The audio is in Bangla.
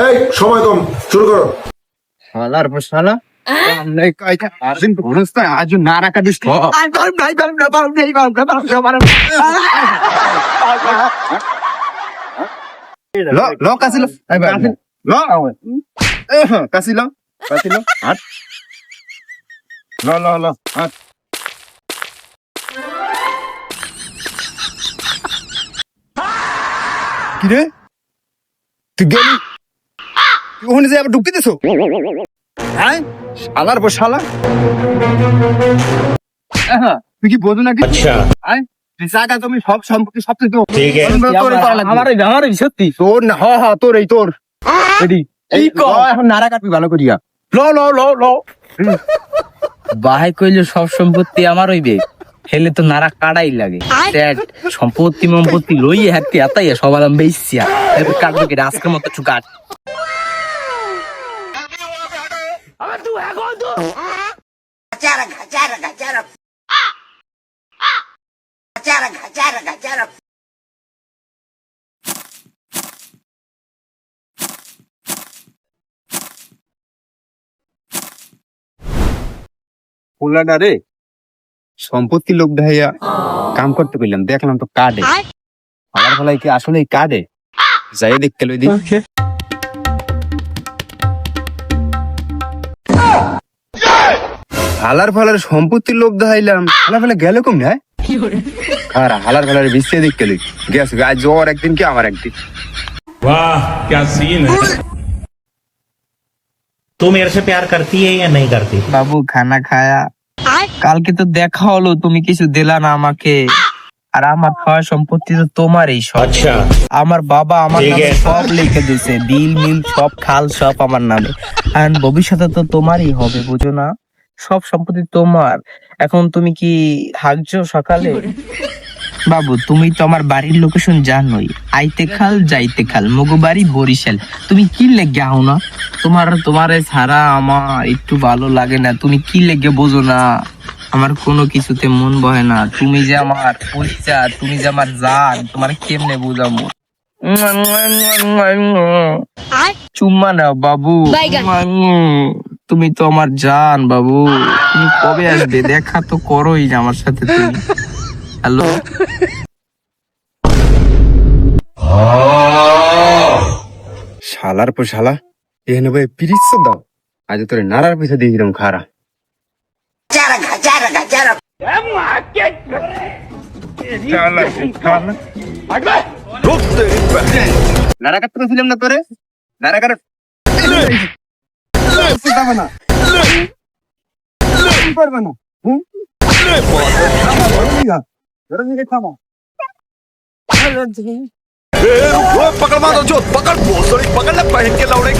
এই সময় কম, শুরু করো। শালার পর শালা নাই কয়টা আরদিন ঘুরস্তা আজ না রাখা দিস ল ল কাছিল ল কাছিল কাছিল হাত ল ল ল হাত কি রে তুই গেলি ওখানে যে আবার ঢুকে দিছো হ্যাঁ শালার পর শালা তুই কি বোঝো নাকি? अच्छा জায়গা তুমি সব সম্পত্তি সব কিছু ठीक है আমার সত্যি তোর না হ্যাঁ তোর এই তোর রেডি এই এখন নাড়া কাটবি ভালো করিয়া ল ল ল ল বাহাই কইলে সব সম্পত্তি আমার হইবে হেলে তো নারা কাড়াই লাগে সম্পত্তি মম্পত্তি লইয়ে হাতে এতাইয়া সবার আমি বেশিয়া এবার কাটবে কি আজকের মতো একটু কাট পোলাডা রে সম্পত্তি লোক দেখাইয়া কাম করতে কইলাম দেখলাম তো কার্ডে আমার ফলাই কি আসলে কার্ডে যাই দেখতে লই দিন হালার ফালার সম্পত্তির লোক দেখাইলাম হালার ফালা গেল কম না আর হালার ফালার বিস্তে দেখতে লই গেছে আজ জ্বর একদিন কি আমার একদিন वाह क्या सीन है तू मेरे से प्यार करती है या नहीं करती বাবু খানা খায়া কালকে তো দেখা হলো তুমি কিছু দিলা না আমাকে আর আমার খাওয়া সম্পত্তি তো তোমারই সব अच्छा আমার বাবা আমার ঠিক নামে আছে। সব লিখে দিয়েছে বিল মিল সব খাল সব আমার নামে আর ভবিষ্যতে তো তোমারই হবে বুঝো না সব সম্পত্তি তোমার এখন তুমি কি থাকছো সকালে বাবু তুমি তো আমার বাড়ির লোকেশন জানোই আইতে খাল যাইতে খাল মগো বাড়ি বরিশাল তুমি কি লেগে আও না তোমারে ছাড়া আমার একটু ভালো লাগে না তুমি কি লেগে বোঝো না আমার কোনো কিছুতে মন বহে না তুমি যে আমার পরিচয় তুমি যে আমার জান তোমার কেমনে বোঝাবো চুম্মা নাও বাবু তুমি তো আমার জান বাবু তুমি কবে আসবে দেখা তো করোই না আমার সাথে তুমি হ্যালো শালার পর শালা এখানে ভাই পিরিচ দাও আজ তোরে নাড়ার পিছা দিয়ে দিলাম খারা নাড়া কাটতে ছিলাম না তোরে নাড়া কাটা পারবে না पकड़ मारो जो पकड़ बहुत पकड़ ले पहन के लौड़े